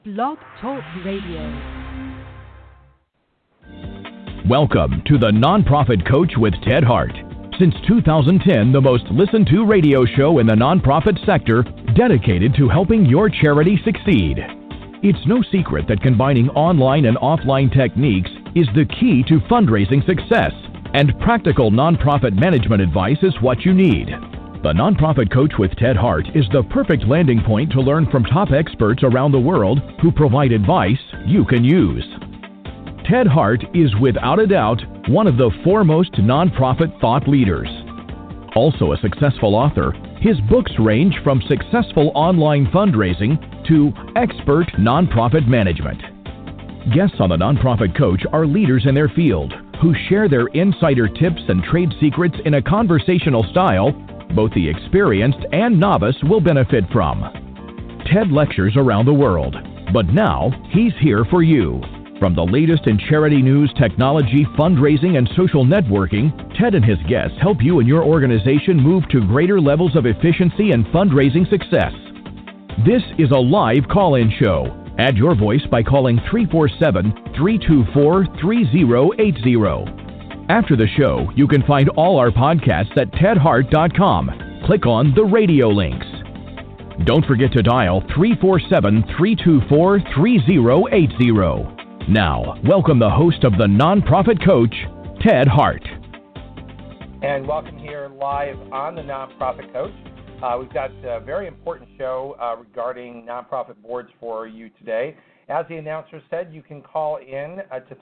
Blog Talk Radio. Welcome to the Nonprofit Coach with Ted Hart. Since 2010, the most listened to radio show in the nonprofit sector dedicated to helping your charity succeed. It's no secret that combining online and offline techniques is the key to fundraising success, and practical nonprofit management advice is what you need. The Nonprofit Coach with Ted Hart is the perfect landing point to learn from top experts around the world who provide advice you can use. Ted Hart is without a doubt one of the foremost nonprofit thought leaders. Also a successful author, his books range from successful online fundraising to expert nonprofit management. Guests on the Nonprofit Coach are leaders in their field who share their insider tips and trade secrets in a conversational style both the experienced and novice will benefit from. Ted lectures around the world, but now he's here for you. From the latest in charity news, technology, fundraising, and social networking, Ted and his guests help you and your organization move to greater levels of efficiency and fundraising success. This is a live call-in show. Add your voice by calling 347-324-3080. After the show, you can find all our podcasts at tedhart.com. Click on the radio links. Don't forget to dial 347-324-3080. Now, welcome the host of the Nonprofit Coach, Ted Hart. And welcome here live on the Nonprofit Coach. We've got a very important show regarding nonprofit boards for you today. As the announcer said, you can call in to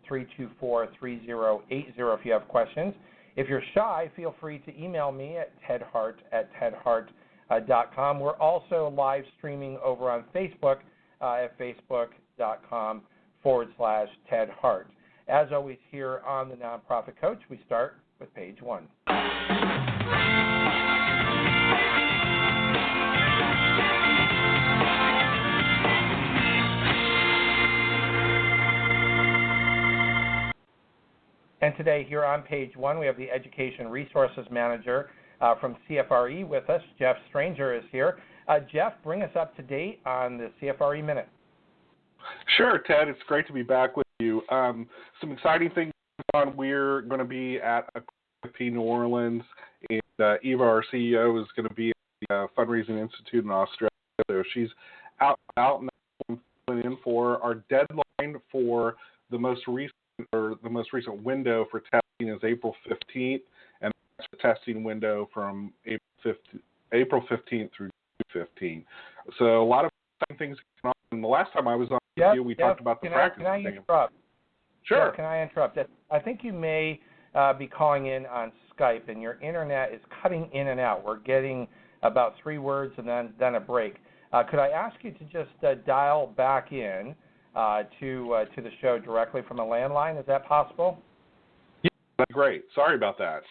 347-324-3080 if you have questions. If you're shy, feel free to email me at tedhart@tedhart.com. We're also live streaming over on Facebook at facebook.com/Ted Hart. As always here on the Nonprofit Coach, we start with page one. And today here on page one, we have the Education Resources Manager from CFRE with us. Jeff Stranger is here. Jeff, bring us up to date on the CFRE Minute. Sure, Ted. It's great to be back with you. Some exciting things on. We're going to be at P New Orleans, and Eva, our CEO, is going to be at the Fundraising Institute in Australia. So she's out and filling in for our deadline for the most recent window for testing is April 15th, and that's the testing window from April 15th through June 15th. So a lot of exciting things going on. And the last time I was on with you, we talked about the practice. Can I interrupt? Sure. Yeah, can I interrupt? I think you may be calling in on Skype, and your internet is cutting in and out. We're getting about 3 words and then a break. Could I ask you to just dial back in to the show directly from a landline? Is that possible? Yeah, that's great. Sorry about that.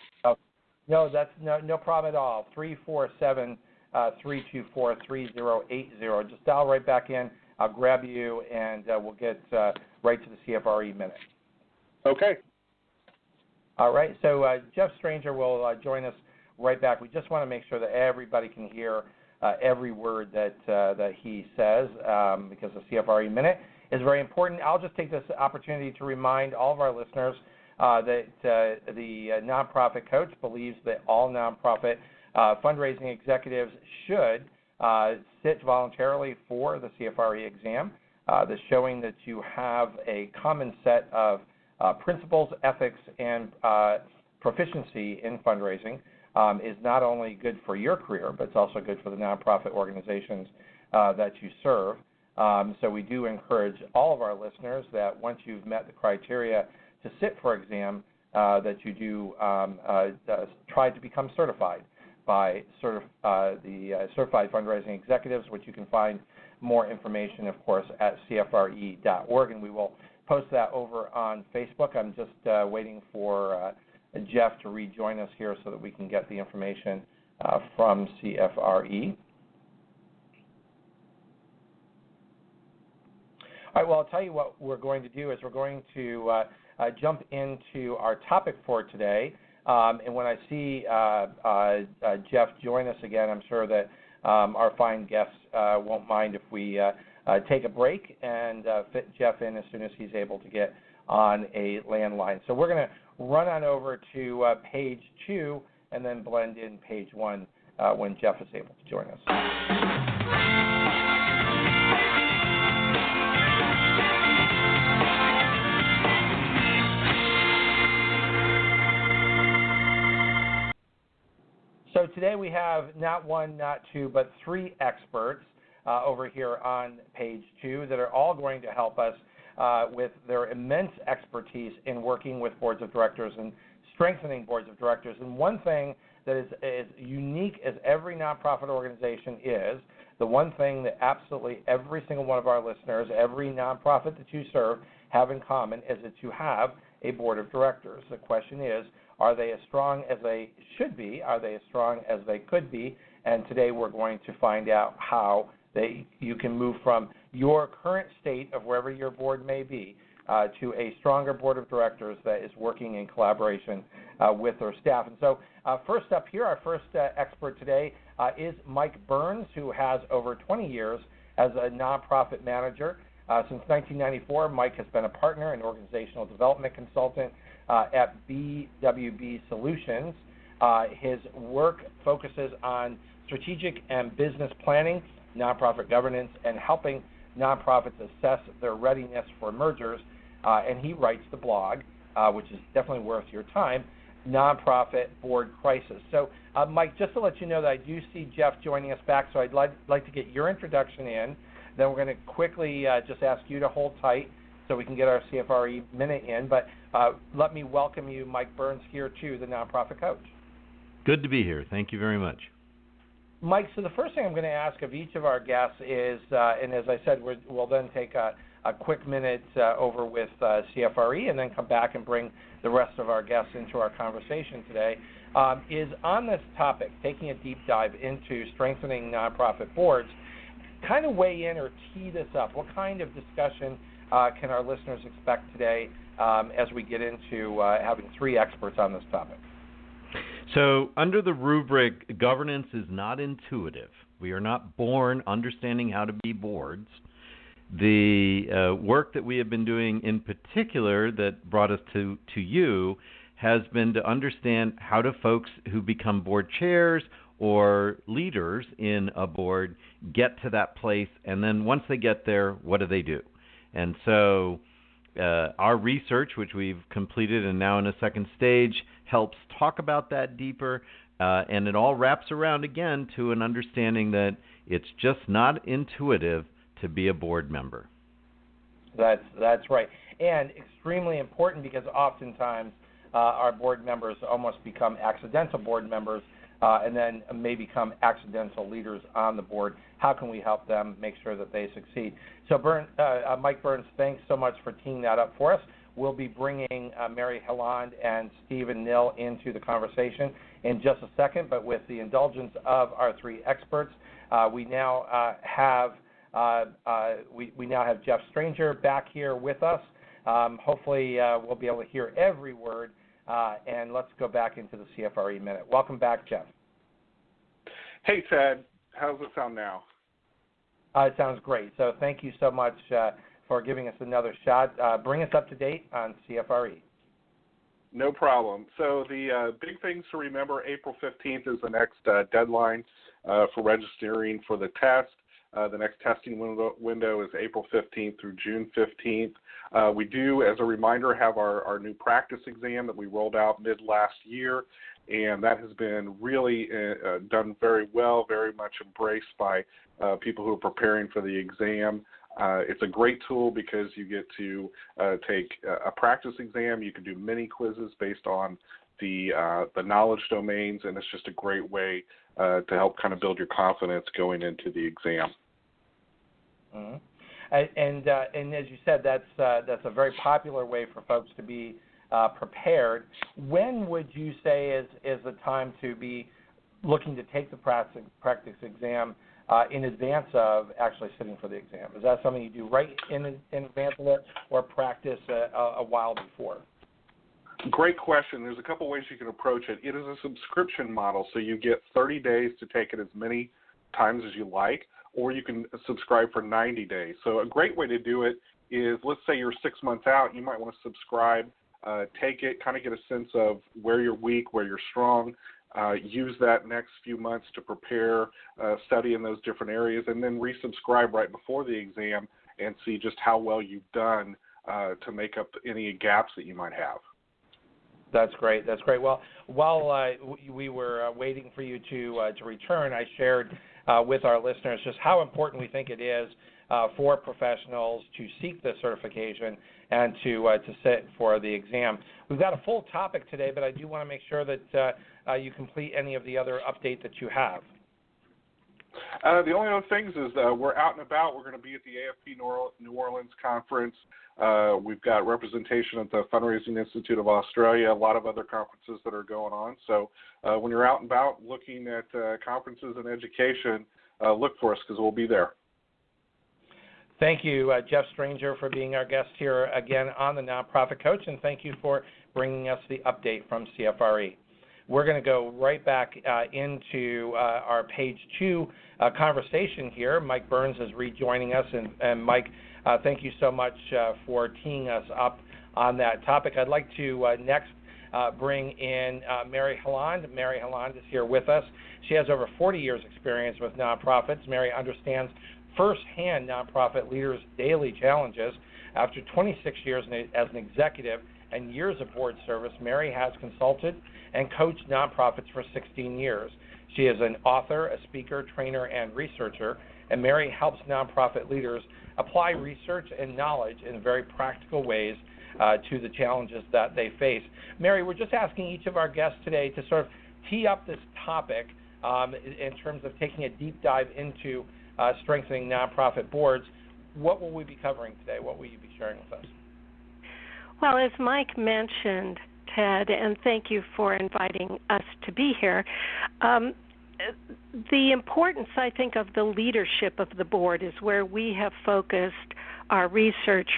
No, that's no problem at all. 347-324-3080. Just dial right back in. I'll grab you, and we'll get right to the CFRE Minute. Okay. All right. So Jeff Stranger will join us right back. We just want to make sure that everybody can hear every word that he says because the CFRE Minute is very important. I'll just take this opportunity to remind all of our listeners that the Nonprofit Coach believes that all nonprofit fundraising executives should sit voluntarily for the CFRE exam. That's showing that you have a common set of principles, ethics, and proficiency in fundraising is not only good for your career, but it's also good for the nonprofit organizations that you serve. So we do encourage all of our listeners that once you've met the criteria to sit for exam, that you do try to become certified by the Certified Fundraising Executives, which you can find more information, of course, at cfre.org, and we will post that over on Facebook. I'm just waiting for Jeff to rejoin us here so that we can get the information from CFRE. All right, well, I'll tell you what we're going to do is we're going to jump into our topic for today. And when I see Jeff join us again, I'm sure that our fine guests won't mind if we take a break and fit Jeff in as soon as he's able to get on a landline. So we're going to run on over to page 2 and then blend in page 1 when Jeff is able to join us. So today we have not one, not two, but 3 experts over here on page 2 that are all going to help us with their immense expertise in working with boards of directors and strengthening boards of directors. And one thing that is as unique as every nonprofit organization is, the one thing that absolutely every single one of our listeners, every nonprofit that you serve, have in common is that you have a board of directors. The question is, are they as strong as they should be? Are they as strong as they could be? And today we're going to find out how you can move from your current state of wherever your board may be to a stronger board of directors that is working in collaboration with their staff. And so first up here, our first expert today is Mike Burns, who has over 20 years as a nonprofit manager. Since 1994, Mike has been a partner and organizational development consultant at BWB Solutions. His work focuses on strategic and business planning, nonprofit governance, and helping nonprofits assess their readiness for mergers. And he writes the blog, which is definitely worth your time, Nonprofit Board Crisis. So, Mike, just to let you know that I do see Jeff joining us back, so I'd like to get your introduction in. Then we're going to quickly just ask you to hold tight so we can get our CFRE minute in. But let me welcome you, Mike Burns, here to the Nonprofit Coach. Good to be here. Thank you very much. Mike, so the first thing I'm going to ask of each of our guests is, and as I said, we'll then take a quick minute over with CFRE and then come back and bring the rest of our guests into our conversation today, is on this topic, taking a deep dive into strengthening nonprofit boards. Kind of weigh in or tee this up. What kind of discussion can our listeners expect today as we get into having 3 experts on this topic? So under the rubric, governance is not intuitive. We are not born understanding how to be boards. The work that we have been doing in particular that brought us to you has been to understand how do folks who become board chairs or leaders in a board get to that place, and then once they get there, what do they do? And so our research, which we've completed and now in a second stage, helps talk about that deeper, and it all wraps around again to an understanding that it's just not intuitive to be a board member. That's right, and extremely important because oftentimes our board members almost become accidental board members and then may become accidental leaders on the board. How can we help them make sure that they succeed? So Mike Burns, thanks so much for teeing that up for us. We'll be bringing Mary Hiland and Stephen Nill into the conversation in just a second, but with the indulgence of our 3 experts, we now have Jeff Stranger back here with us. Hopefully we'll be able to hear every word, and let's go back into the CFRE Minute. Welcome back, Jeff. Hey, Ted. How does it sound now? It sounds great. So thank you so much for giving us another shot. Bring us up to date on CFRE. No problem. So the big things to remember, April 15th is the next deadline for registering for the test. The next testing window is April 15th through June 15th. We do, as a reminder, have our new practice exam that we rolled out mid last year, and that has been really done very well, very much embraced by people who are preparing for the exam. It's a great tool because you get to take a practice exam. You can do mini quizzes based on the knowledge domains, and it's just a great way to help kind of build your confidence going into the exam. Mm-hmm. And as you said, that's a very popular way for folks to be prepared. When would you say is the time to be looking to take the practice exam in advance of actually sitting for the exam? Is that something you do right in advance of it, or practice a while before? Great question. There's a couple ways you can approach it. It is a subscription model, so you get 30 days to take it as many times as you like, or you can subscribe for 90 days. So a great way to do it is, let's say you're 6 months out, you might want to subscribe, take it, kind of get a sense of where you're weak, where you're strong, use that next few months to prepare, study in those different areas, and then resubscribe right before the exam and see just how well you've done to make up any gaps that you might have. That's great. That's great. Well, while we were waiting for you to return, I shared with our listeners just how important we think it is for professionals to seek the certification and to sit for the exam. We've got a full topic today, but I do want to make sure that you complete any of the other update that you have. The only other things is we're out and about. We're going to be at the AFP New Orleans conference. We've got representation at the Fundraising Institute of Australia, a lot of other conferences that are going on. So when you're out and about looking at conferences and education, look for us because we'll be there. Thank you, Jeff Stranger, for being our guest here again on the Nonprofit Coach, and thank you for bringing us the update from CFRE. We're going to go right back into our page 2 conversation here. Mike Burns is rejoining us, and Mike, thank you so much for teeing us up on that topic. I'd like to next bring in Mary Hiland. Mary Hiland is here with us. She has over 40 years' experience with nonprofits. Mary understands firsthand nonprofit leaders' daily challenges. After 26 years as an executive and years of board service, Mary has consulted and coached nonprofits for 16 years. She is an author, a speaker, trainer, and researcher, and Mary helps nonprofit leaders apply research and knowledge in very practical ways to the challenges that they face. Mary, we're just asking each of our guests today to sort of tee up this topic in terms of taking a deep dive into strengthening nonprofit boards. What will we be covering today? What will you be sharing with us? Well, as Mike mentioned, Ted, and thank you for inviting us to be here, the importance, I think, of the leadership of the board is where we have focused our research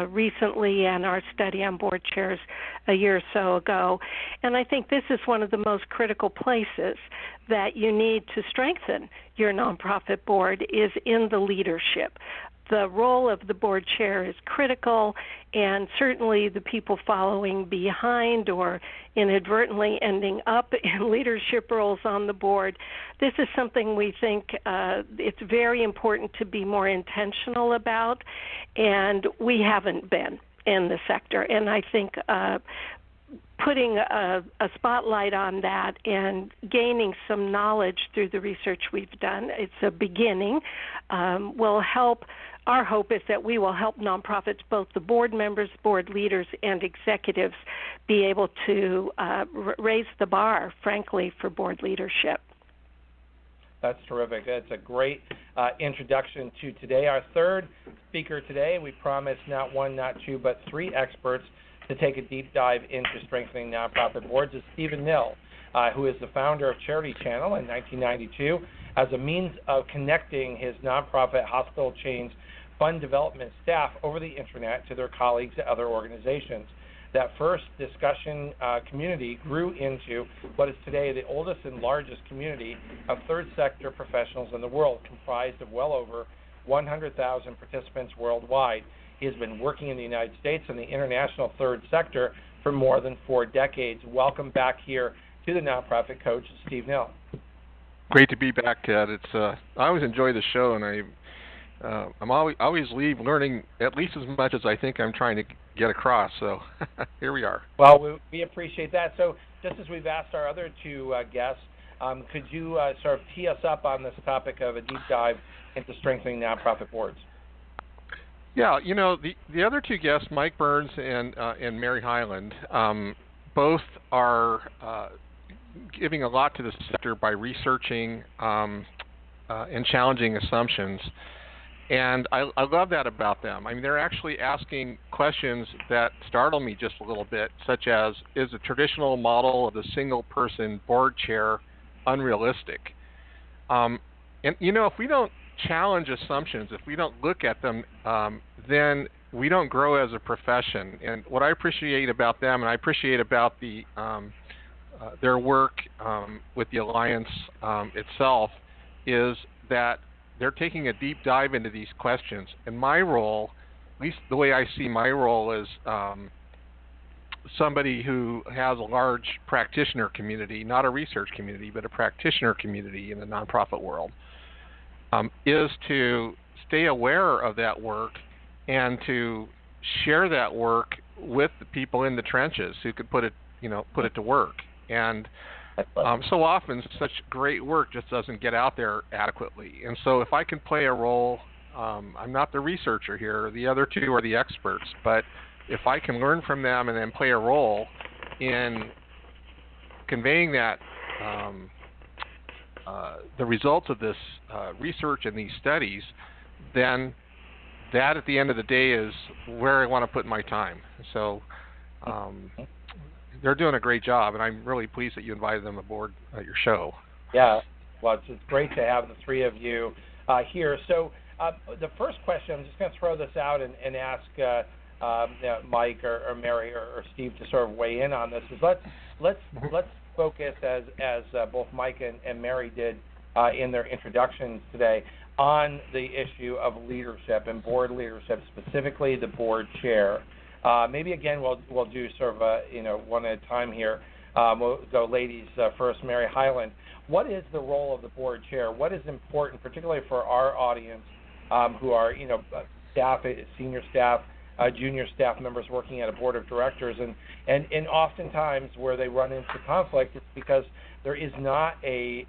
recently and our study on board chairs a year or so ago. And I think this is one of the most critical places that you need to strengthen your nonprofit board is in the leadership. The role of the board chair is critical, and certainly the people following behind or inadvertently ending up in leadership roles on the board, this is something we think it's very important to be more intentional about, and we haven't been in the sector. And I think putting a spotlight on that and gaining some knowledge through the research we've done, it's a beginning, will help. Our hope is that we will help nonprofits, both the board members, board leaders, and executives, be able to raise the bar, frankly, for board leadership. That's terrific. That's a great introduction to today. Our third speaker today, we promised not one, not two, but 3 experts to take a deep dive into strengthening nonprofit boards, is Stephen Nill, who is the founder of Charity Channel in 1992 as a means of connecting his nonprofit hospital chain's fund development staff over the internet to their colleagues at other organizations. That first discussion community grew into what is today the oldest and largest community of third sector professionals in the world, comprised of well over 100,000 participants worldwide. He has been working in the United States and the international third sector for more than 4 decades. Welcome back here to the Nonprofit Coach, Steve Nill. Great to be back, Ted. I always enjoy the show, and I'm always leave learning at least as much as I think I'm trying to get across. So here we are. Well, we appreciate that. So just as we've asked our other 2 guests, could you sort of tee us up on this topic of a deep dive into strengthening nonprofit boards? Yeah, the other 2 guests, Mike Burns and Mary Hiland, both are giving a lot to the sector by researching and challenging assumptions. And I love that about them. I mean, they're actually asking questions that startle me just a little bit, such as, is a traditional model of the single-person board chair unrealistic? And, if we don't challenge assumptions, if we don't look at them, then we don't grow as a profession. And what I appreciate about them, and I appreciate about their work with the Alliance itself, is that they're taking a deep dive into these questions. And my role, at least the way I see my role, is somebody who has a large practitioner community, not a research community, but a practitioner community in the nonprofit world, is to stay aware of that work and to share that work with the people in the trenches who could put it to work. And so often such great work just doesn't get out there adequately. And so if I can play a role, I'm not the researcher here, the other two are the experts, but if I can learn from them and then play a role in conveying that the results of this research and these studies, then that at the end of the day is where I want to put my time. So they're doing a great job, and I'm really pleased that you invited them aboard your show. Yeah, well, it's great to have the three of you here. So the first question, I'm just going to throw this out and ask Mike or Mary or Steve to sort of weigh in on this. Is let's focus as both Mike and Mary did in their introductions today on the issue of leadership and board leadership, specifically the board chair. Maybe again we'll do sort of one at a time here. We'll go ladies first. Mary Hiland, what is the role of the board chair? What is important, particularly for our audience who are staff, senior staff, junior staff members working at a board of directors, and oftentimes where they run into conflict is because there is not a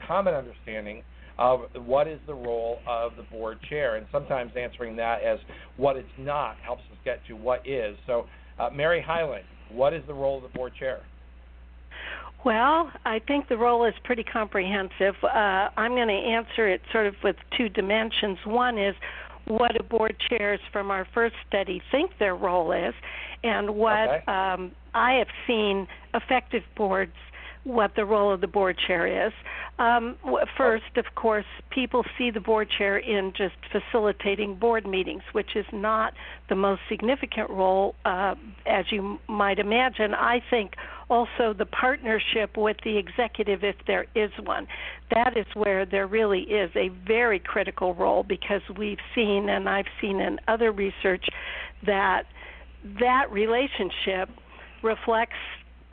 common understanding of what is the role of the board chair, and sometimes answering that as what it's not helps us get to what is. So, Mary Hiland, what is the role of the board chair? Well, I think the role is pretty comprehensive. I'm going to answer it sort of with two dimensions. One is what do board chairs from our first study think their role is, and what I have seen effective boards, what the role of the board chair is. First, of course, people see the board chair in just facilitating board meetings, which is not the most significant role, as you might imagine. I think also the partnership with the executive, if there is one, that is where there really is a very critical role, because we've seen, and I've seen in other research, that relationship reflects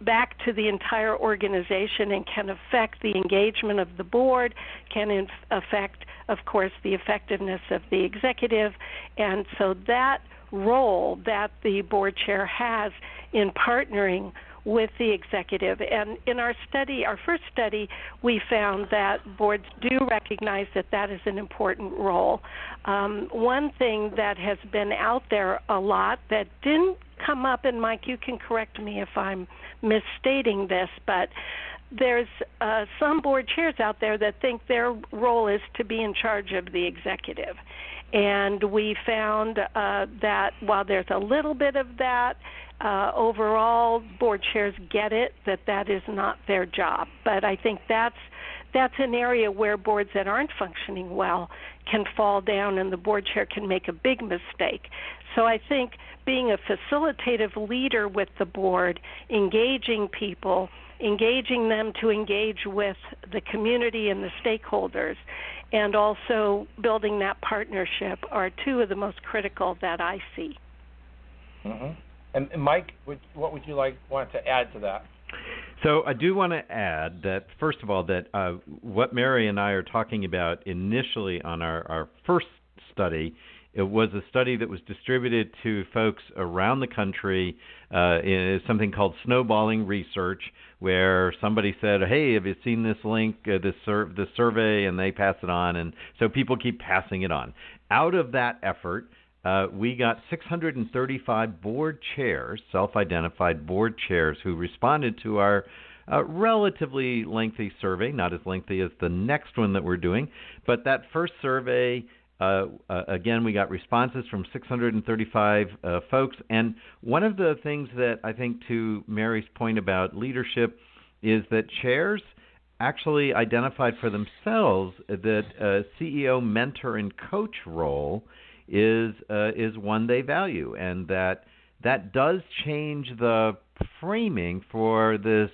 back to the entire organization and can affect the engagement of the board, can affect, of course, the effectiveness of the executive. And so that role that the board chair has in partnering with the executive. And in our study, our first study, we found that boards do recognize that is an important role. One thing that has been out there a lot that didn't come up, and Mike, you can correct me if I'm misstating this, but there's some board chairs out there that think their role is to be in charge of the executive. And we found that while there's a little bit of that, overall board chairs get it, that is not their job. But I think that's an area where boards that aren't functioning well can fall down, and the board chair can make a big mistake. So I think being a facilitative leader with the board, engaging people, engaging them to engage with the community and the stakeholders, and also building that partnership are two of the most critical that I see. Mm-hmm. And Mike, what would you want to add to that? So I do want to add that, first of all, that what Mary and I are talking about initially on our first study, it was a study that was distributed to folks around the country in something called snowballing research, where somebody said, hey, have you seen this link, this survey, and they pass it on, and so people keep passing it on. Out of that effort, we got 635 board chairs, self-identified board chairs, who responded to our relatively lengthy survey, not as lengthy as the next one that we're doing, but that first survey, again, we got responses from 635 folks. And one of the things that I think, to Mary's point about leadership, is that chairs actually identified for themselves that CEO, mentor, and coach role is one they value, and that does change the framing for this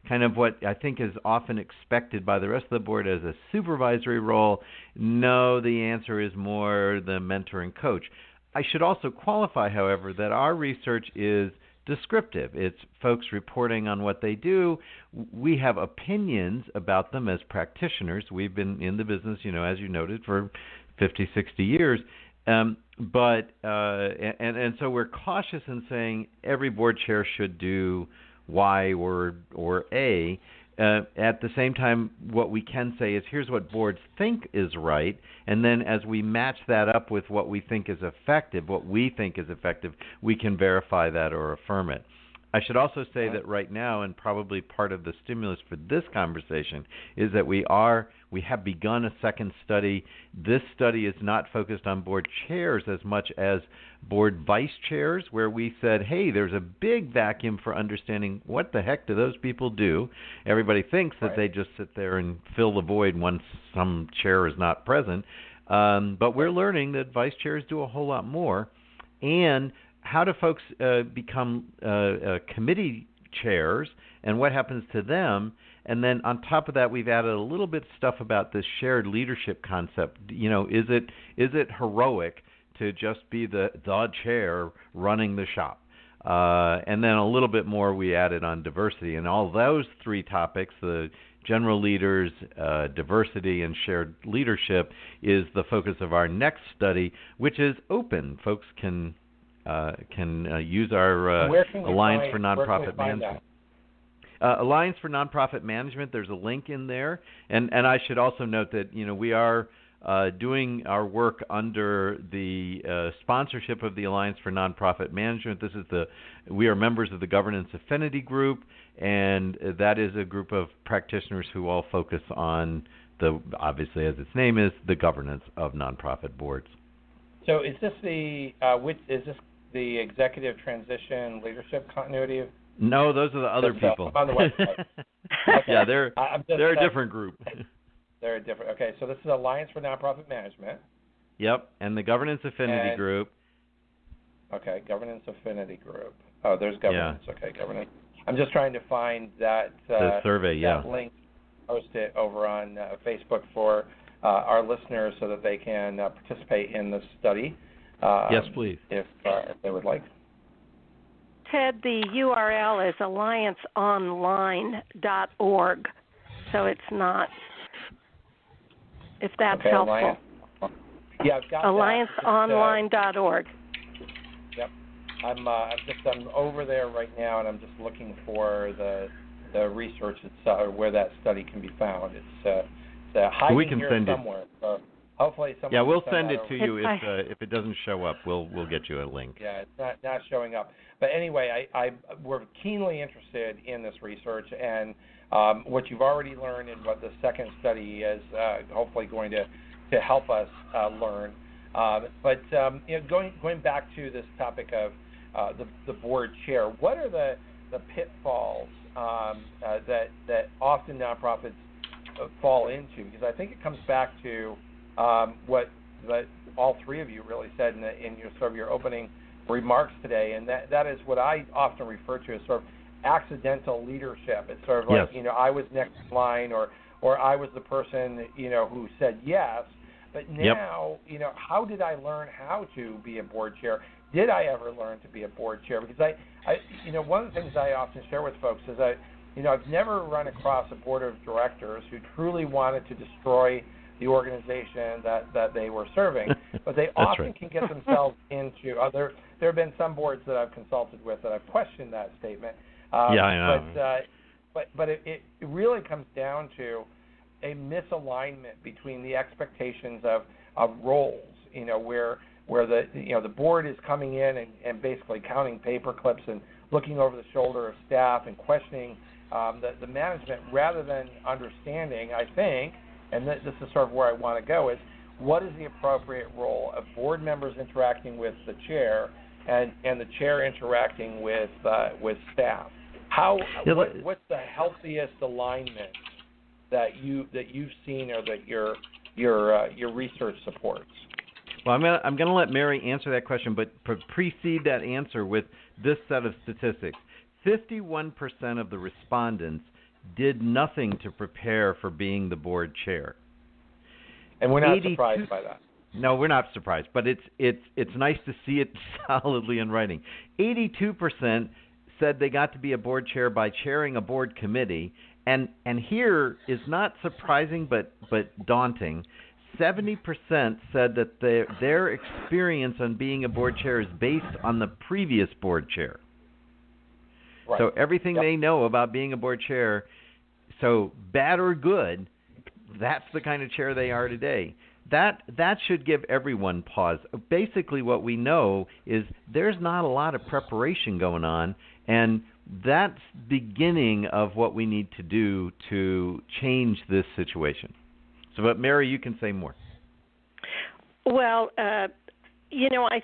kind of what I think is often expected by the rest of the board as a supervisory role. No, the answer is more the mentor and coach. I should also qualify, however, that our research is descriptive. It's folks reporting on what they do. We have opinions about them as practitioners. We've been in the business, as you noted, for 50, 60 years. But so we're cautious in saying every board chair should do Y or A. At the same time, what we can say is here's what boards think is right, and then as we match that up with what we think is effective, we can verify that or affirm it. I should also say that right now, and probably part of the stimulus for this conversation, is that we have begun a second study. This study is not focused on board chairs as much as board vice chairs, where we said, hey, there's a big vacuum for understanding what the heck do those people do. Everybody thinks that they just sit there and fill the void once some chair is not present. But we're learning that vice chairs do a whole lot more. And how do folks become committee chairs, and what happens to them? And then on top of that, we've added a little bit of stuff about this shared leadership concept. Is it heroic to just be the chair running the shop? And then a little bit more we added on diversity. And all those three topics, the general leaders, diversity, and shared leadership, is the focus of our next study, which is open. Folks can use our Alliance for Nonprofit Management. Alliance for Nonprofit Management, there's a link in there. And I should also note that, we are doing our work under the sponsorship of the Alliance for Nonprofit Management. We are members of the Governance Affinity Group, and that is a group of practitioners who all focus on obviously, as its name is, the governance of nonprofit boards. So is this the executive transition leadership continuity? No, those are the other people. On the website. Okay. Yeah, they're a different group. They're different. Okay, so this is Alliance for Nonprofit Management. Yep, and the Governance Affinity Group. Okay, Governance Affinity Group. Oh, there's governance. Yeah. Okay, governance. I'm just trying to find that the survey. That link. Post it over on Facebook for our listeners so that they can participate in the study. Yes, please. If they would like. Ted, the URL is allianceonline.org, so it's not, if that's helpful. Yeah, I've got allianceonline.org. Yep. I'm over there right now, and I'm just looking for the research itself, or where that study can be found. It's hiding we can here send somewhere. So hopefully someone. Yeah, we'll send it to you if it doesn't show up. We'll get you a link. Yeah, it's not showing up. But anyway, we're keenly interested in this research, and what you've already learned and what the second study is hopefully going to help us learn. But going back to this topic of the board chair, what are the pitfalls that often nonprofits fall into? Because I think it comes back to what all three of you really said in your sort of your opening remarks today, and that is what I often refer to as sort of accidental leadership. It's sort of like, I was next in line, or I was the person, who said yes, but now, how did I learn how to be a board chair? Did I ever learn to be a board chair? Because I one of the things I often share with folks is I've never run across a board of directors who truly wanted to destroy the organization that they were serving, but they often can get themselves into other. There have been some boards that I've consulted with that I've questioned that statement. I know. But it really comes down to a misalignment between the expectations of roles. Where the board is coming in and basically counting paper clips and looking over the shoulder of staff and questioning the management, rather than understanding, I think, and this is sort of where I want to go, is what is the appropriate role of board members interacting with the chair and the chair interacting with staff? What's the healthiest alignment that you've seen, or that your research supports? Well, I'm going to let Mary answer that question, but precede that answer with this set of statistics. 51% of the respondents did nothing to prepare for being the board chair. And we're not surprised by that. No, we're not surprised, but it's nice to see it solidly in writing. 82% said they got to be a board chair by chairing a board committee, and here is not surprising but daunting. 70% said that their experience on being a board chair is based on the previous board chair. Right. So everything they know about being a board chair, so bad or good, that's the kind of chair they are today. That should give everyone pause. Basically what we know is there's not a lot of preparation going on, and that's beginning of what we need to do to change this situation. So, but Mary, you can say more. Well, I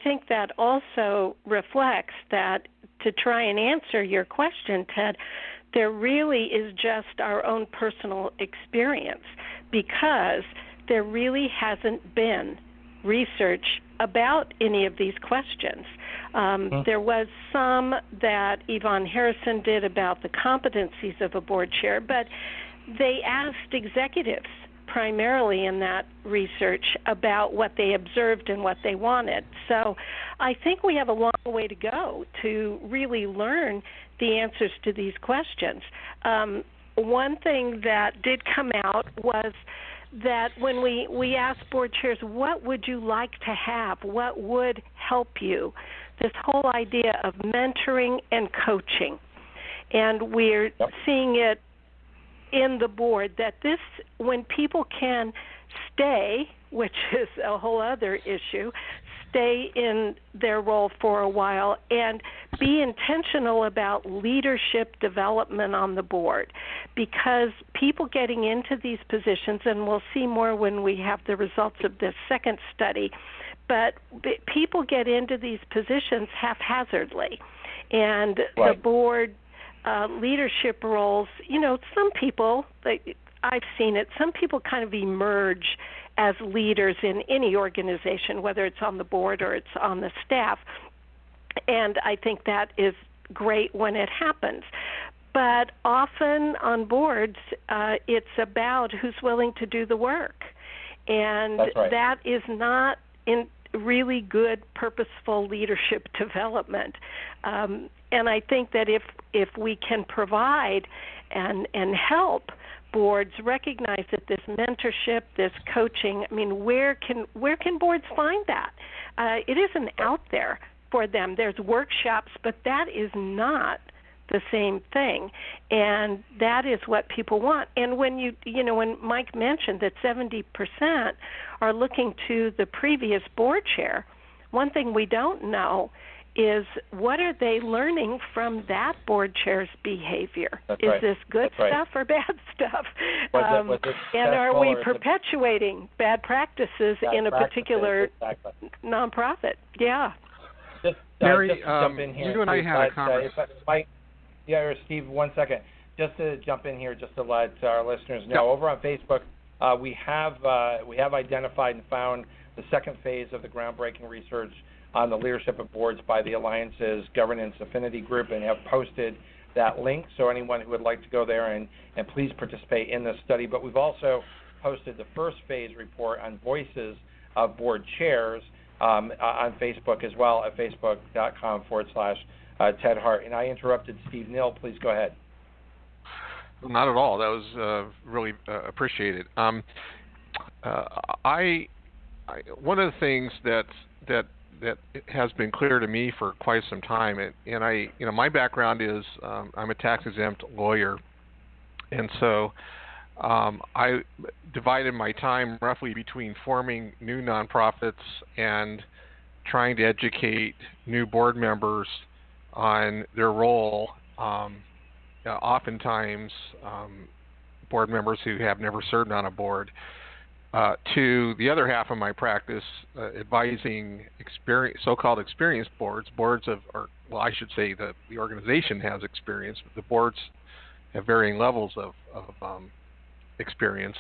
think that also reflects that, to try and answer your question, Ted, there really is just our own personal experience, because there really hasn't been research about any of these questions. There was some that Yvonne Harrison did about the competencies of a board chair, but they asked executives primarily in that research about what they observed and what they wanted. So I think we have a long way to go to really learn the answers to these questions. One thing that did come out was that when we asked board chairs, what would you like to have? What would help you? This whole idea of mentoring and coaching. And we're seeing it in the board that this, when people can stay, which is a whole other issue, stay in their role for a while and be intentional about leadership development on the board, because people getting into these positions, and we'll see more when we have the results of this second study, but people get into these positions haphazardly, and the board leadership roles, some people, I've seen it, some people kind of emerge as leaders in any organization, whether it's on the board or it's on the staff. And I think that is great when it happens. But often on boards, it's about who's willing to do the work. And that is not in really good, purposeful leadership development. And I think that if we can provide and help boards recognize that this mentorship, this coaching, where can boards find that? It isn't out there for them. There's workshops, but that is not the same thing, and that is what people want. And when when Mike mentioned that 70% are looking to the previous board chair, one thing we don't know is what are they learning from that board chair's behavior? Is this good stuff or bad stuff? And are we perpetuating bad practices in a particular nonprofit? Yeah. Mary, just jump in here. you and I had a conversation. Or Steve, 1 second. Just to jump in here, just to let our listeners know, over on Facebook, we have identified and found the second phase of the groundbreaking research on the leadership of boards by the Alliance's Governance Affinity Group, and have posted that link. So anyone who would like to go there and please participate in this study. But we've also posted the first phase report on voices of board chairs on Facebook as well, at facebook.com/Ted Hart. And I interrupted Steve Nill. Please go ahead. Not at all. That was really appreciated. One of the things that has been clear to me for quite some time, and my background is I'm a tax-exempt lawyer, and so I divided my time roughly between forming new nonprofits and trying to educate new board members on their role. Oftentimes, board members who have never served on a board, to the other half of my practice, advising so-called experienced boards of, I should say the organization has experience, but the boards have varying levels of experience.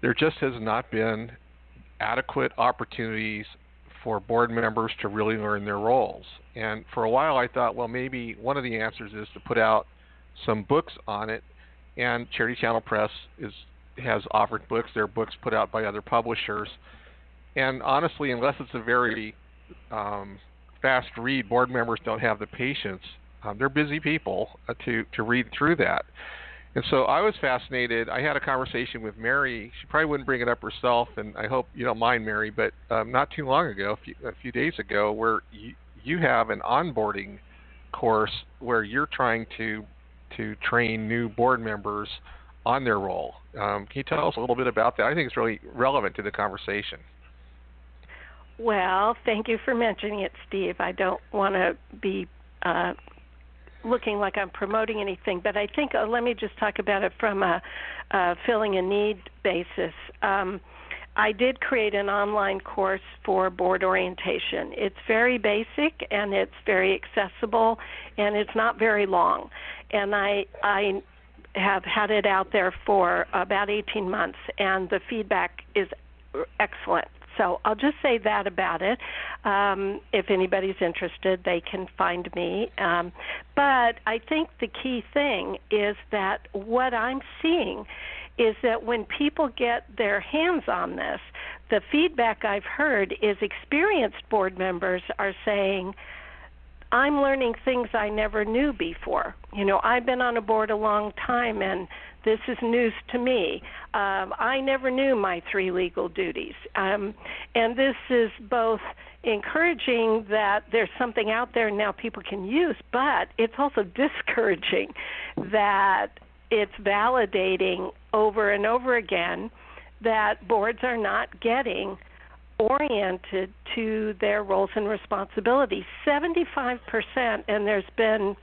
There just has not been adequate opportunities for board members to really learn their roles. And for a while I thought, well, maybe one of the answers is to put out some books on it and Charity Channel Press has offered books. There are books put out by other publishers. And honestly, unless it's a very fast read, board members don't have the patience. They're busy people to read through that. And so I was fascinated. I had a conversation with Mary. She probably wouldn't bring it up herself, and I hope you don't mind, Mary, but not too long ago, a few days ago, where you have an onboarding course where you're trying to train new board members on their role. Can you tell us a little bit about that? I think it's really relevant to the conversation. Well, thank you for mentioning it, Steve. I don't want to be looking like I'm promoting anything, but I think let me just talk about it from a filling a need basis. I did create an online course for board orientation. It's very basic and it's very accessible and it's not very long. And I have had it out there for about 18 months and the feedback is excellent. So I'll just say that about it. If anybody's interested, they can find me. But I think the key thing is that what I'm seeing is that when people get their hands on this, the feedback I've heard is experienced board members are saying, I'm learning things I never knew before. I've been on a board a long time, and this is news to me. I never knew my 3 legal duties. And this is both encouraging that there's something out there now people can use, but it's also discouraging that it's validating over and over again that boards are not getting oriented to their roles and responsibilities. 75%, and there's been,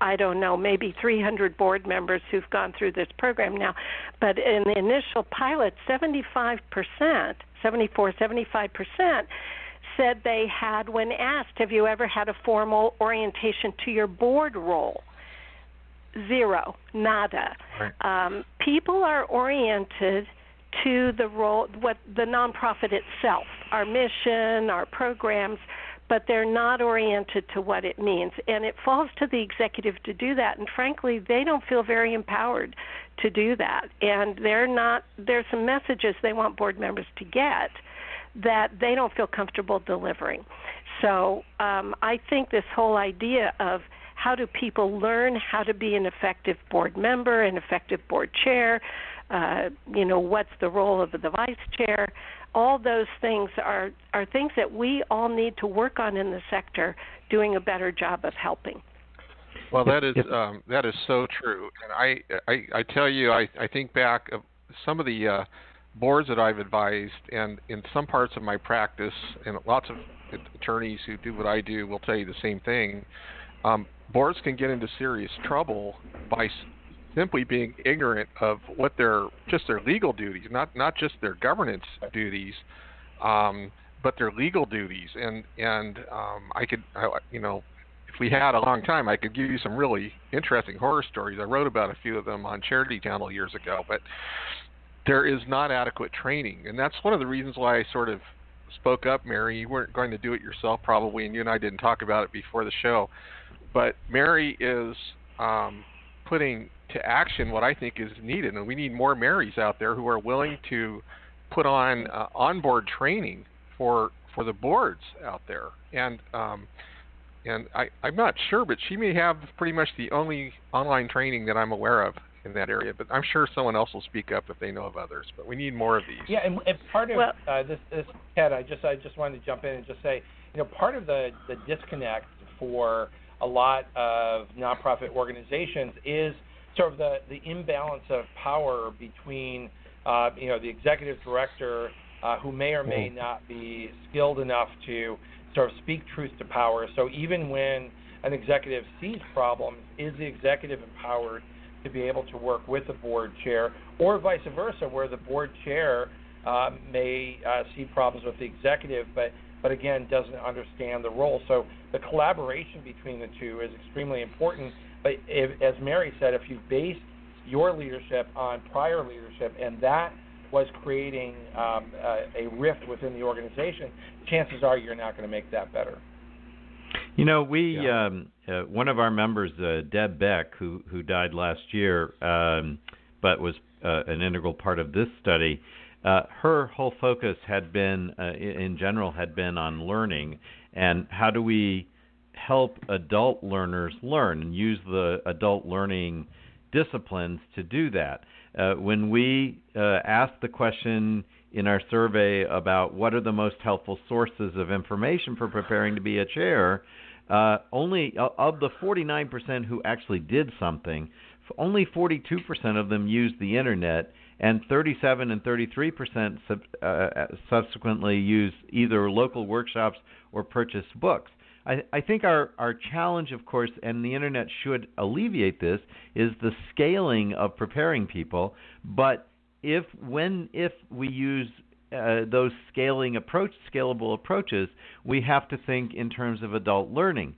I don't know, maybe 300 board members who've gone through this program now, but in the initial pilot, 75%, 75% said they had, when asked, have you ever had a formal orientation to your board role? 0, nada. Right. People are oriented to the role, what the nonprofit itself, our mission, our programs, but they're not oriented to what it means. And it falls to the executive to do that. And frankly, they don't feel very empowered to do that. And there's some messages they want board members to get that they don't feel comfortable delivering. So I think this whole idea of how do people learn how to be an effective board member, an effective board chair, what's the role of the vice chair, all those things are things that we all need to work on in the sector, doing a better job of helping. Well, that is so true. And I tell you, I think back of some of the boards that I've advised, and in some parts of my practice, and lots of attorneys who do what I do will tell you the same thing. Boards can get into serious trouble by simply being ignorant of what their legal duties, not just their governance duties, but their legal duties. And I could, if we had a long time, I could give you some really interesting horror stories. I wrote about a few of them on Charity Channel years ago, but there is not adequate training, and that's one of the reasons why I sort of spoke up, Mary. You weren't going to do it yourself probably, and you and I didn't talk about it before the show. But Mary is putting to action what I think is needed, and we need more Marys out there who are willing to put on onboard training for the boards out there. And I'm not sure, but she may have pretty much the only online training that I'm aware of in that area. But I'm sure someone else will speak up if they know of others. But we need more of these. Yeah, and part of this, Ted, I just wanted to jump in and just say, part of the disconnect for a lot of nonprofit organizations is sort of the imbalance of power between the executive director who may or may not be skilled enough to sort of speak truth to power. So even when an executive sees problems, is the executive empowered to be able to work with the board chair, or vice versa, where the board chair may see problems with the executive, but again doesn't understand the role. So the collaboration between the two is extremely important. But as Mary said, if you base your leadership on prior leadership, and that was creating a rift within the organization, chances are you're not going to make that better. You know, we one of our members, Deb Beck, who died last year, but was an integral part of this study. Her whole focus had been, in general, had been on learning and how do we help adult learners learn and use the adult learning disciplines to do that. When we asked the question in our survey about what are the most helpful sources of information for preparing to be a chair, only of the 49% who actually did something, only 42% of them used the internet, and 37 and 33% subsequently used either local workshops or purchased books. I think our challenge, of course, and the internet should alleviate this, is the scaling of preparing people. But if we use those scalable approaches, we have to think in terms of adult learning.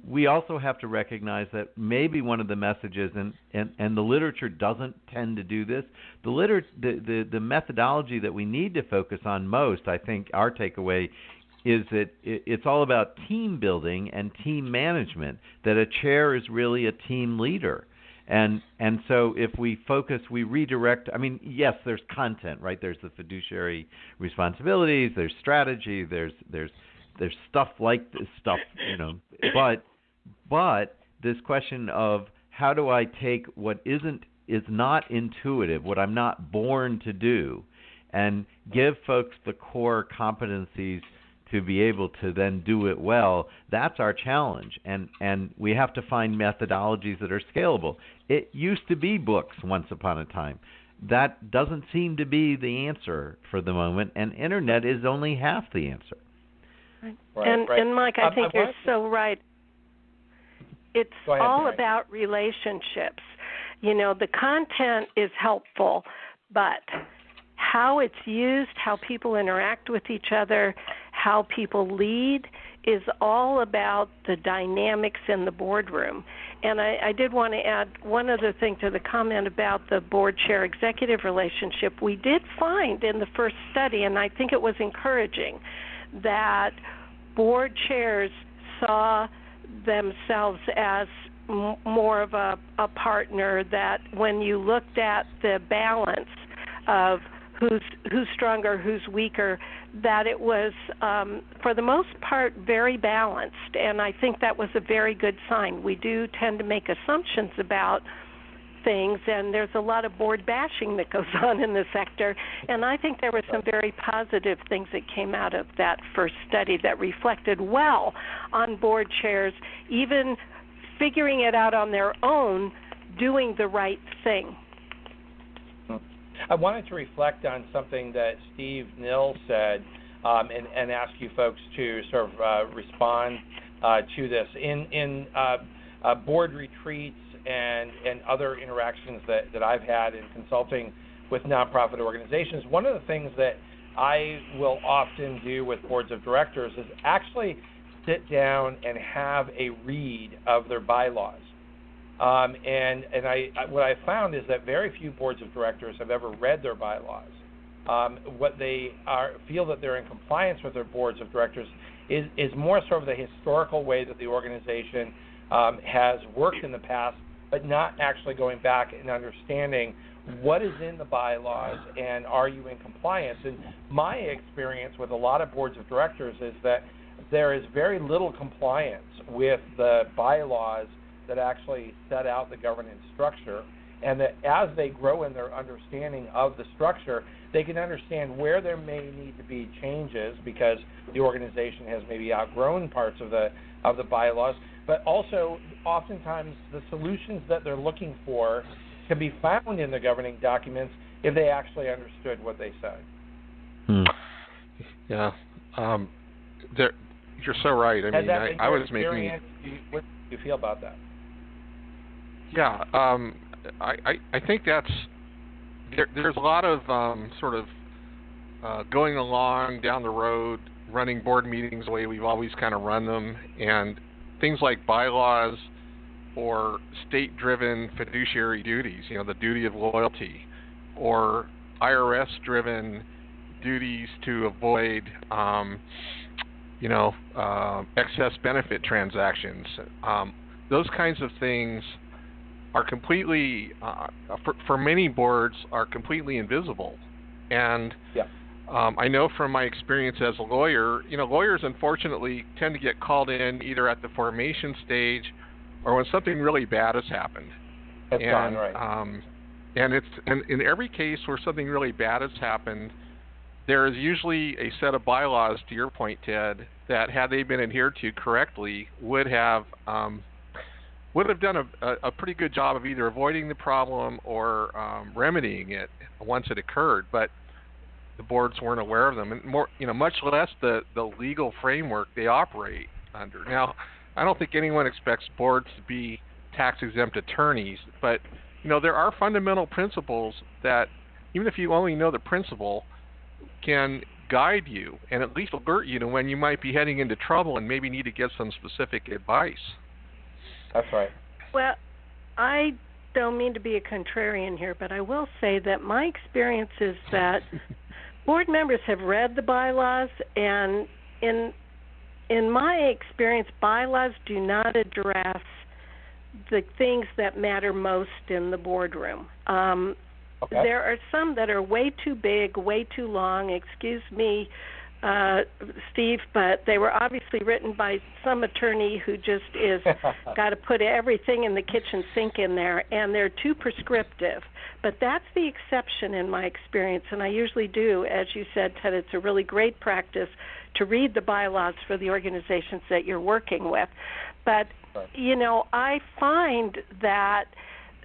We also have to recognize that maybe one of the messages, and the literature doesn't tend to do this, the methodology that we need to focus on most, I think our takeaway is that it's all about team building and team management, that a chair is really a team leader. And so if we focus, we redirect. I mean, yes, there's content, right? There's the fiduciary responsibilities, there's strategy, there's stuff like this stuff, you know. But this question of how do I take what is not intuitive, what I'm not born to do, and give folks the core competencies to be able to then do it well, that's our challenge. And we have to find methodologies that are scalable. It used to be books once upon a time. That doesn't seem to be the answer for the moment, and internet is only half the answer. Right. And Mike, I think you're so right. It's all about relationships. You know, the content is helpful, but how it's used, how people interact with each other, how people lead is all about the dynamics in the boardroom. And I did want to add one other thing to the comment about the board chair executive relationship. We did find in the first study, and I think it was encouraging, that board chairs saw themselves as more of a partner, that when you looked at the balance of who's stronger, who's weaker, that it was, for the most part, very balanced. And I think that was a very good sign. We do tend to make assumptions about things, and there's a lot of board bashing that goes on in the sector. And I think there were some very positive things that came out of that first study that reflected well on board chairs, even figuring it out on their own, doing the right thing. I wanted to reflect on something that Steve Nill said and ask you folks to sort of respond to this. In board retreats and other interactions that I've had in consulting with nonprofit organizations, one of the things that I will often do with boards of directors is actually sit down and have a read of their bylaws. And what I found is that very few boards of directors have ever read their bylaws. What they feel that they're in compliance with their boards of directors is more sort of the historical way that the organization has worked in the past, but not actually going back and understanding what is in the bylaws and are you in compliance. And my experience with a lot of boards of directors is that there is very little compliance with the bylaws that actually set out the governance structure, and that as they grow in their understanding of the structure, they can understand where there may need to be changes because the organization has maybe outgrown parts of the bylaws, but also oftentimes the solutions that they're looking for can be found in the governing documents if they actually understood what they said. Yeah, you're so right. I mean, I was making. What do you feel about that? Yeah, I think that's there's a lot of sort of going along down the road, running board meetings the way we've always kind of run them, and things like bylaws or state-driven fiduciary duties, you know, the duty of loyalty, or IRS-driven duties to avoid, excess benefit transactions. Those kinds of things are completely, for many boards, are completely invisible. And I know from my experience as a lawyer, lawyers unfortunately tend to get called in either at the formation stage or when something really bad has happened. That's gone, right. And in every case where something really bad has happened, there is usually a set of bylaws, to your point, Ted, that had they been adhered to correctly would have done a pretty good job of either avoiding the problem or remedying it once it occurred. But the boards weren't aware of them, and much less the legal framework they operate under. Now, I don't think anyone expects boards to be tax-exempt attorneys, but there are fundamental principles that, even if you only know the principle, can guide you and at least alert you to when you might be heading into trouble and maybe need to get some specific advice. That's right. Well, I don't mean to be a contrarian here, but I will say that my experience is that board members have read the bylaws, and in my experience, bylaws do not address the things that matter most in the boardroom. Okay. There are some that are way too big, way too long. Excuse me, Steve, but they were obviously written by some attorney who just is got to put everything in the kitchen sink in there, and they're too prescriptive. But that's the exception in my experience, and I usually do. As you said, Ted, it's a really great practice to read the bylaws for the organizations that you're working with. But, I find that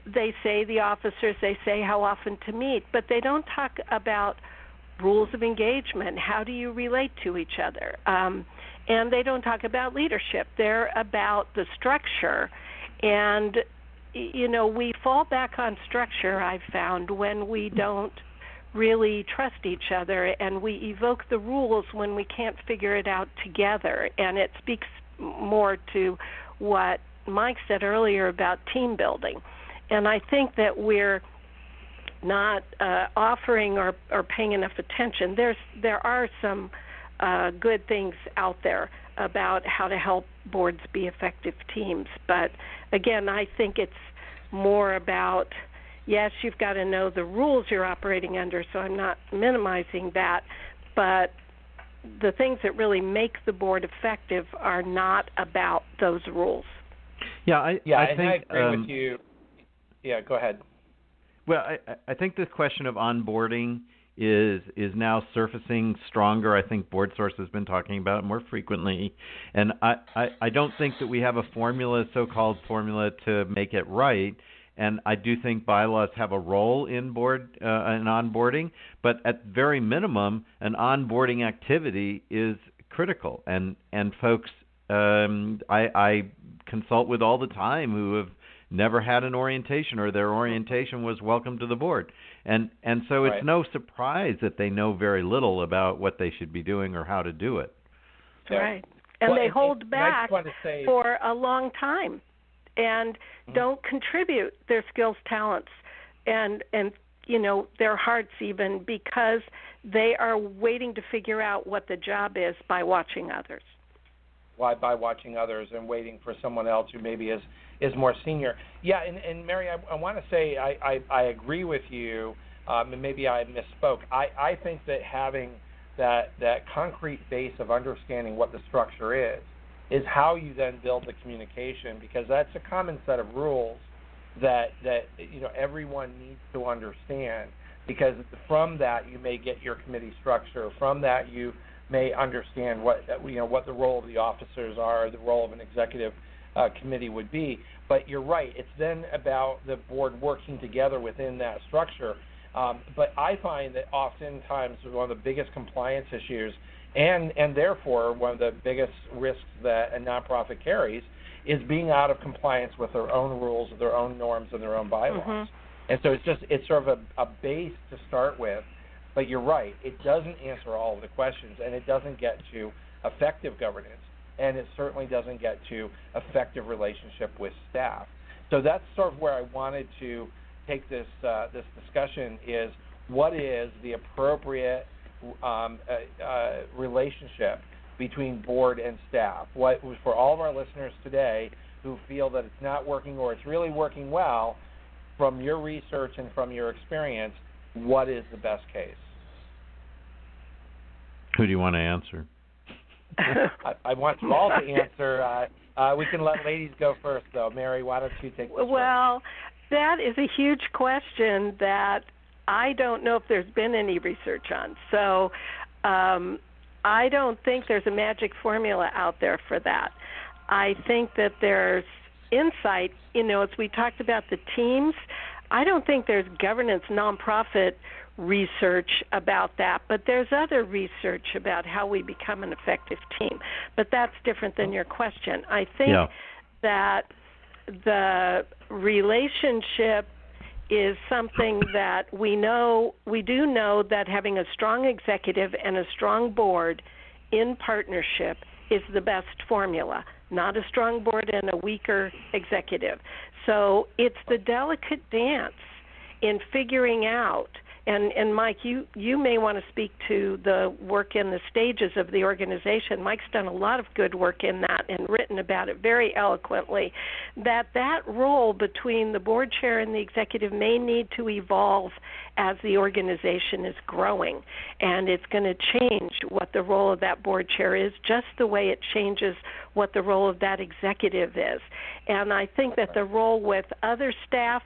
the officers say how often to meet, but they don't talk about rules of engagement. How do you relate to each other? And they don't talk about leadership. They're about the structure. And, we fall back on structure, I've found, when we don't really trust each other, and we evoke the rules when we can't figure it out together. And it speaks more to what Mike said earlier about team building. And I think that we're not offering or paying enough attention. There are some good things out there about how to help boards be effective teams. But again, I think it's more about, yes, you've got to know the rules you're operating under, so I'm not minimizing that, but the things that really make the board effective are not about those rules. I think I agree with you. Yeah, go ahead. Well, I think this question of onboarding is now surfacing stronger. I think Board Source has been talking about it more frequently, and I don't think that we have a so-called formula to make it right. And I do think bylaws have a role in onboarding, but at very minimum, an onboarding activity is critical. And folks, I consult with all the time who have never had an orientation, or their orientation was welcome to the board. And so it's no surprise that they know very little about what they should be doing or how to do it. Right. And they hold back for a long time and don't contribute their skills, talents, and their hearts even, because they are waiting to figure out what the job is by watching others. By watching others and waiting for someone else who maybe is more senior. Yeah, and Mary, I want to say I agree with you, and maybe I misspoke. I think that having that concrete base of understanding what the structure is how you then build the communication, because that's a common set of rules that everyone needs to understand, because from that you may get your committee structure. From that you may understand what the role of the officers are, the role of an executive committee would be. But you're right, it's then about the board working together within that structure. But I find that oftentimes one of the biggest compliance issues and therefore one of the biggest risks that a nonprofit carries is being out of compliance with their own rules, their own norms, and their own bylaws. Mm-hmm. And so it's sort of a base to start with. But you're right, it doesn't answer all of the questions, and it doesn't get to effective governance, and it certainly doesn't get to effective relationship with staff. So that's sort of where I wanted to take this discussion, is what is the appropriate relationship between board and staff? What for all of our listeners today who feel that it's not working or it's really working well, from your research and from your experience, what is the best case? Who do you want to answer? I want you all to answer. We can let ladies go first, though. Mary, why don't you take this Well, that is a huge question that I don't know if there's been any research on. So I don't think there's a magic formula out there for that. I think that there's insight, as we talked about the teams, I don't think there's governance nonprofit research about that, but there's other research about how we become an effective team. But that's different than your question. I think that the relationship is something that we do know that having a strong executive and a strong board in partnership is the best formula, not a strong board and a weaker executive. So it's the delicate dance in figuring out, and Mike, you may want to speak to the work in the stages of the organization. Mike's done a lot of good work in that and written about it very eloquently, that role between the board chair and the executive may need to evolve as the organization is growing, and it's going to change what the role of that board chair is, just the way it changes what the role of that executive is. And I think that the role with other staff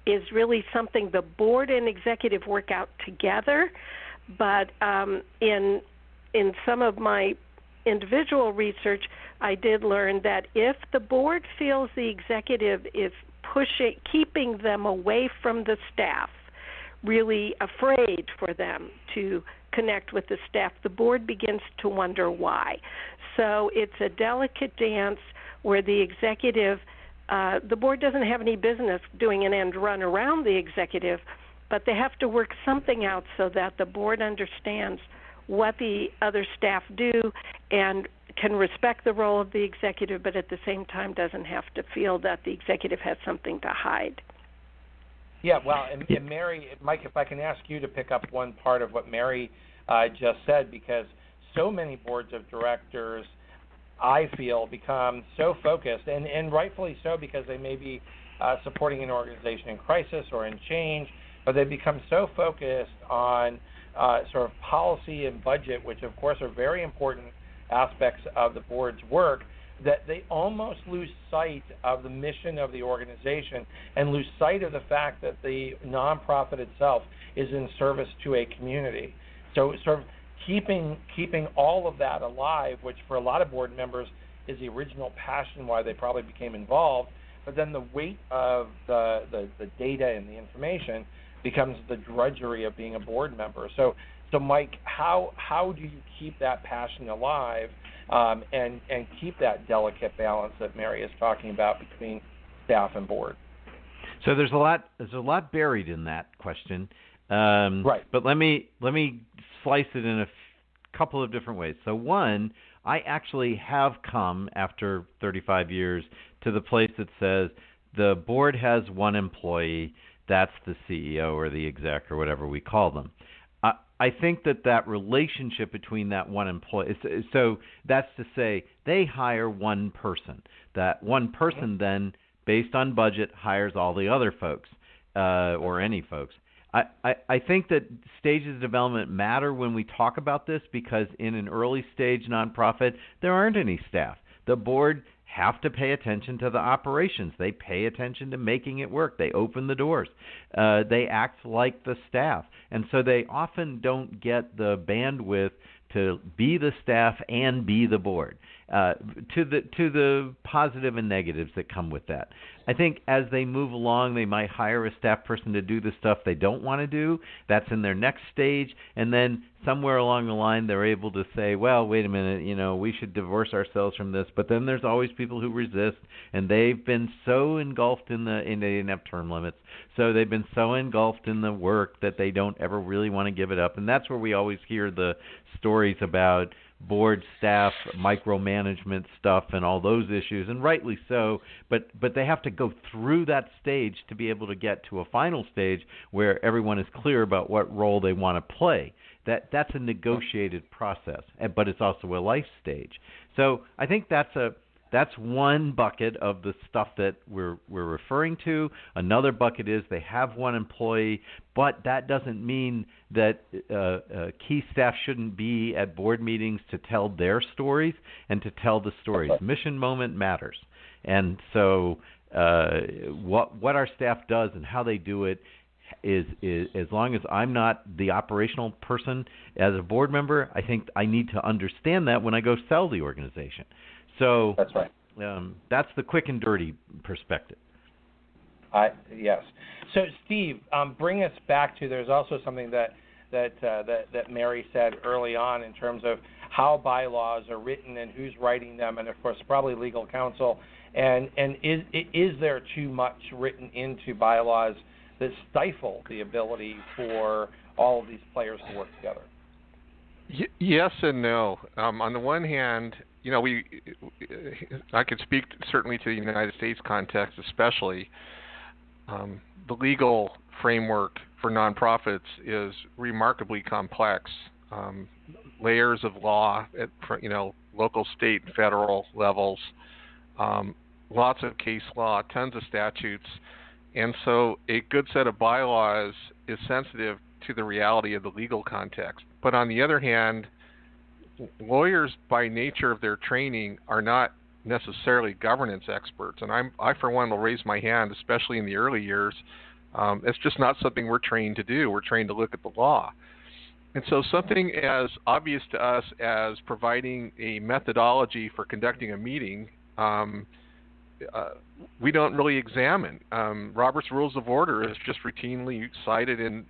is really something the board and executive work out together, but in some of my individual research, I did learn that if the board feels the executive is keeping them away from the staff, really afraid for them to connect with the staff, the board begins to wonder why. So it's a delicate dance where the executive, the board doesn't have any business doing an end run around the executive, but they have to work something out so that the board understands what the other staff do and can respect the role of the executive, but at the same time doesn't have to feel that the executive has something to hide. Yeah, well, and Mary, Mike, if I can ask you to pick up one part of what Mary just said, because so many boards of directors, I feel, become so focused, and rightfully so, because they may be supporting an organization in crisis or in change, but they become so focused on sort of policy and budget, which of course are very important aspects of the board's work, that they almost lose sight of the mission of the organization and lose sight of the fact that the nonprofit itself is in service to a community. So sort of keeping all of that alive, which for a lot of board members is the original passion why they probably became involved, but then the weight of the data and the information becomes the drudgery of being a board member. So Mike, how do you keep that passion alive and keep that delicate balance that Mary is talking about between staff and board? So there's a lot buried in that question. Right. But let me slice it in a couple of different ways. So one, I actually have come after 35 years to the place that says the board has one employee, that's the CEO or the exec or whatever we call them. I think that relationship between that one employee, so that's to say they hire one person. That one person then, based on budget, hires all the other folks or any folks. I think that stages of development matter when we talk about this, because in an early stage nonprofit, there aren't any staff. The board have to pay attention to the operations. They pay attention to making it work. They open the doors. They act like the staff. And so they often don't get the bandwidth to be the staff and be the board, to the positive and negatives that come with that. I think as they move along, they might hire a staff person to do the stuff they don't want to do. That's in their next stage. And then somewhere along the line, they're able to say, well, wait a minute, we should divorce ourselves from this. But then there's always people who resist, and they've been so engulfed in they didn't have term limits. So they've been so engulfed in the work that they don't ever really want to give it up. And that's where we always hear the stories about board staff micromanagement stuff and all those issues, and rightly so, but they have to go through that stage to be able to get to a final stage where everyone is clear about what role they want to play. That's a negotiated process, but it's also a life stage. So I think that's one bucket of the stuff that we're referring to. Another bucket is they have one employee, but that doesn't mean that key staff shouldn't be at board meetings to tell their stories and to tell the stories. Mission moment matters. And so what our staff does and how they do it is as long as I'm not the operational person as a board member, I think I need to understand that when I go sell the organization. So that's right. That's the quick and dirty perspective. Yes. So, Steve, bring us back to. There's also something that Mary said early on in terms of how bylaws are written and who's writing them, and of course, probably legal counsel. And is there too much written into bylaws that stifle the ability for all of these players to work together? Yes and no. On the one hand, I could speak certainly to the United States context, especially. The legal framework for nonprofits is remarkably complex. Layers of law at local, state, and federal levels. Lots of case law, tons of statutes, and so a good set of bylaws is sensitive to the reality of the legal context. But on the other hand, lawyers, by nature of their training, are not necessarily governance experts, and I for one will raise my hand, especially in the early years. It's just not something we're trained to do. We're trained to look at the law. And so something as obvious to us as providing a methodology for conducting a meeting, we don't really examine. Robert's Rules of Order is just routinely cited in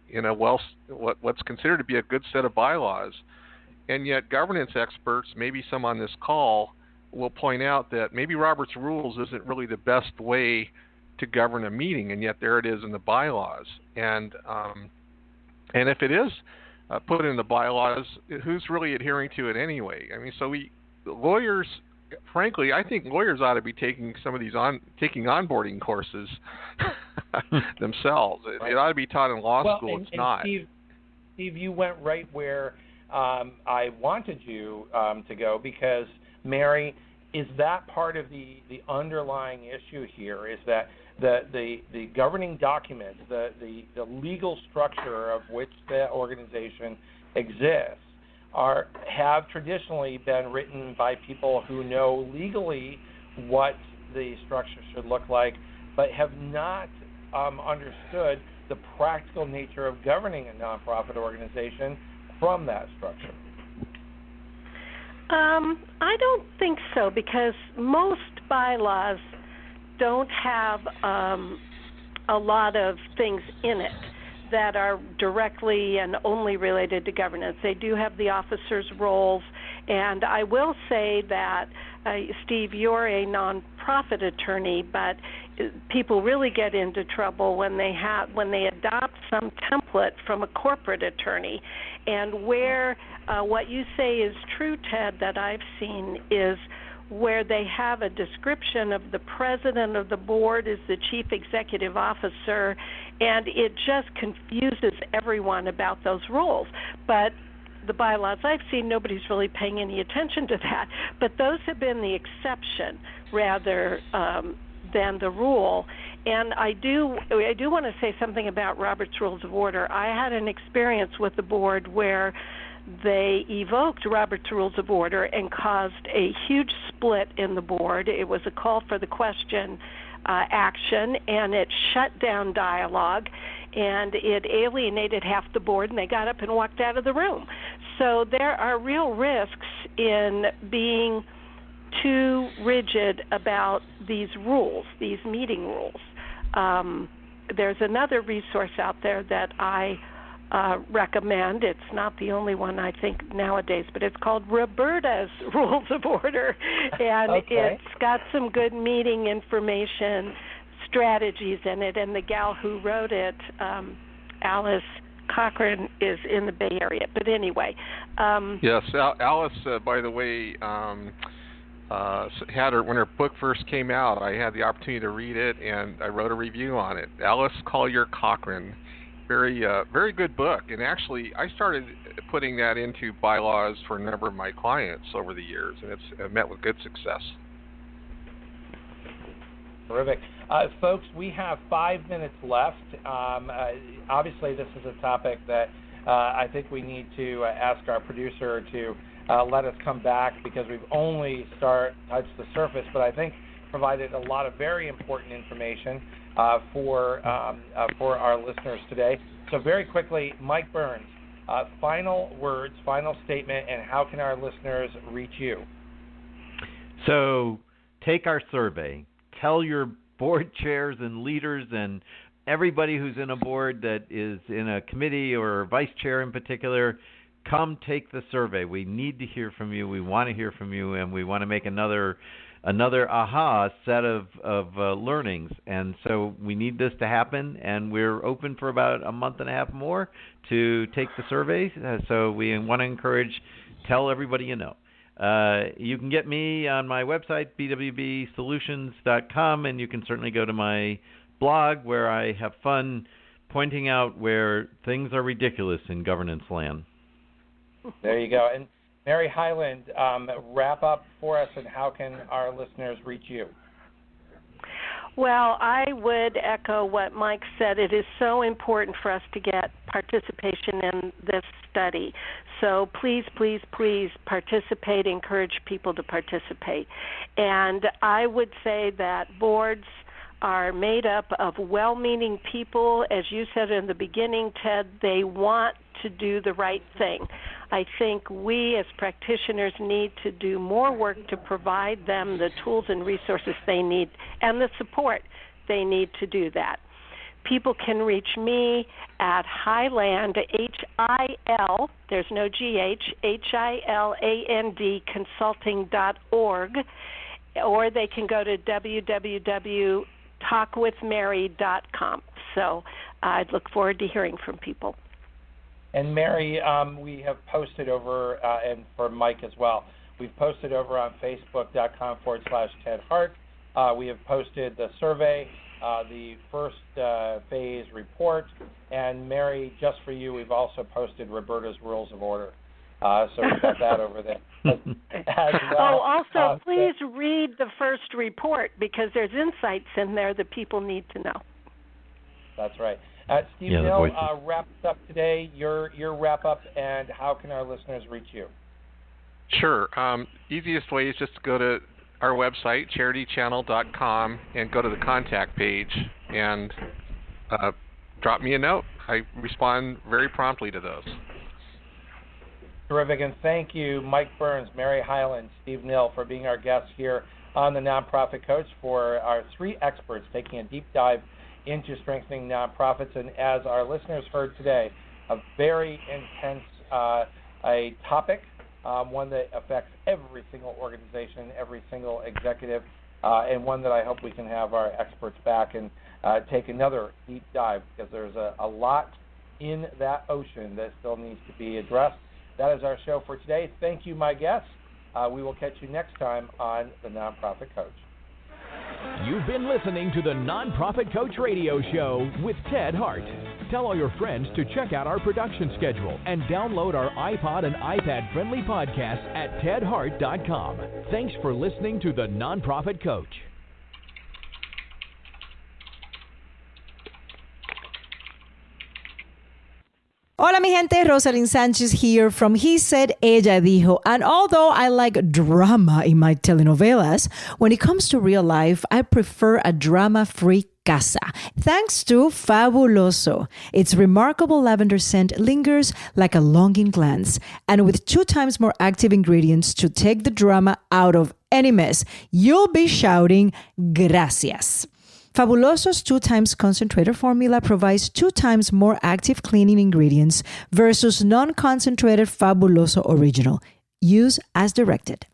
what's considered to be a good set of bylaws. And yet governance experts, maybe some on this call, will point out that maybe Robert's Rules isn't really the best way to govern a meeting, and yet there it is in the bylaws. And if it is put in the bylaws, who's really adhering to it anyway? I mean, so lawyers, frankly, I think lawyers ought to be taking some of these onboarding courses themselves. Right. It ought to be taught in law school. It's not. Steve, you went right where I wanted you to go, because Mary, is that part of the underlying issue here? Is that the governing documents, the legal structure of which the organization exists, have traditionally been written by people who know legally what the structure should look like, but have not understood the practical nature of governing a nonprofit organization from that structure? I don't think so, because most bylaws don't have a lot of things in it that are directly and only related to governance. They do have the officers' roles, and I will say that, Steve, you're a nonprofit attorney, but people really get into trouble when they adopt some template from a corporate attorney, and where what you say is true, Ted, that I've seen is where they have a description of the president of the board as the chief executive officer, and it just confuses everyone about those roles. But the bylaws I've seen, nobody's really paying any attention to that. But those have been the exception rather than the rule. And I do want to say something about Robert's Rules of Order. I had an experience with the board where they evoked Robert's Rules of Order and caused a huge split in the board. It was a call for the question action, and it shut down dialogue, and it alienated half the board, and they got up and walked out of the room. So there are real risks in being too rigid about these rules, these meeting rules. There's another resource out there that I recommend. It's not the only one, I think, nowadays, but it's called Roberta's Rules of Order, and It's got some good meeting information strategies in it, and the gal who wrote it, Alice Cochran, is in the Bay Area. But anyway. Yes, Alice, by the way, had her, when her book first came out, I had the opportunity to read it, and I wrote a review on it. Alice Collier Cochran very good book. And actually, I started putting that into bylaws for a number of my clients over the years, and it's met with good success. Terrific. Folks, we have 5 minutes left. Obviously, this is a topic that I think we need to ask our producer to let us come back, because we've only touched the surface, but I think provided a lot of very important information for our listeners today. So very quickly, Mike Burns, final words, final statement, and how can our listeners reach you? So take our survey. Tell your board chairs and leaders and everybody who's in a board that is in a committee or vice chair in particular, come take the survey. We need to hear from you. We want to hear from you, and we want to make another aha set of learnings. And so we need this to happen, and we're open for about a month and a half more to take the survey. So we want to encourage, tell everybody you know. You can get me on my website, bwbsolutions.com, and you can certainly go to my blog where I have fun pointing out where things are ridiculous in governance land. There you go. And Mary Hiland, wrap up for us, and how can our listeners reach you? Well, I would echo what Mike said. It is so important for us to get participation in this study. So please, please, please participate, encourage people to participate. And I would say that boards are made up of well-meaning people. As you said in the beginning, Ted, they want to do the right thing. I think we as practitioners need to do more work to provide them the tools and resources they need and the support they need to do that. People can reach me at Hiland, H-I-L, there's no G-H, H-I-L-A-N-D consulting.org, or they can go to www.talkwithmary.com. So I'd look forward to hearing from people. And Mary, we have posted over, and for Mike as well, we've posted over on facebook.com/Ted Hart. We have posted the survey, the first phase report, and Mary, just for you, we've also posted Roberta's Rules of Order. So we've got that over there as well. Oh, also, please read the first report, because there's insights in there that people need to know. That's right. Steve Hill wraps up today, your wrap-up, and how can our listeners reach you? Sure. Easiest way is just to go to our website, charitychannel.com, and go to the contact page and drop me a note. I respond very promptly to those. Terrific, and thank you, Mike Burns, Mary Hiland, Steve Nill, for being our guests here on the Nonprofit Coach, for our three experts taking a deep dive into strengthening nonprofits. And as our listeners heard today, a very intense a topic, one that affects every single organization, every single executive, and one that I hope we can have our experts back and take another deep dive, because there's a lot in that ocean that still needs to be addressed. That is our show for today. Thank you, my guests. We will catch you next time on the Nonprofit Coach. You've been listening to the Nonprofit Coach Radio Show with Ted Hart. Tell all your friends to check out our production schedule and download our iPod and iPad-friendly podcast at tedhart.com. Thanks for listening to the Nonprofit Coach. Hola mi gente, Rosalind Sanchez here from He Said, Ella Dijo. And although I like drama in my telenovelas, when it comes to real life, I prefer a drama-free casa. Thanks to Fabuloso. Its remarkable lavender scent lingers like a longing glance. And with 2 times more active ingredients to take the drama out of any mess, you'll be shouting, gracias. Fabuloso's 2 times concentrated formula provides 2 times more active cleaning ingredients versus non-concentrated Fabuloso Original. Use as directed.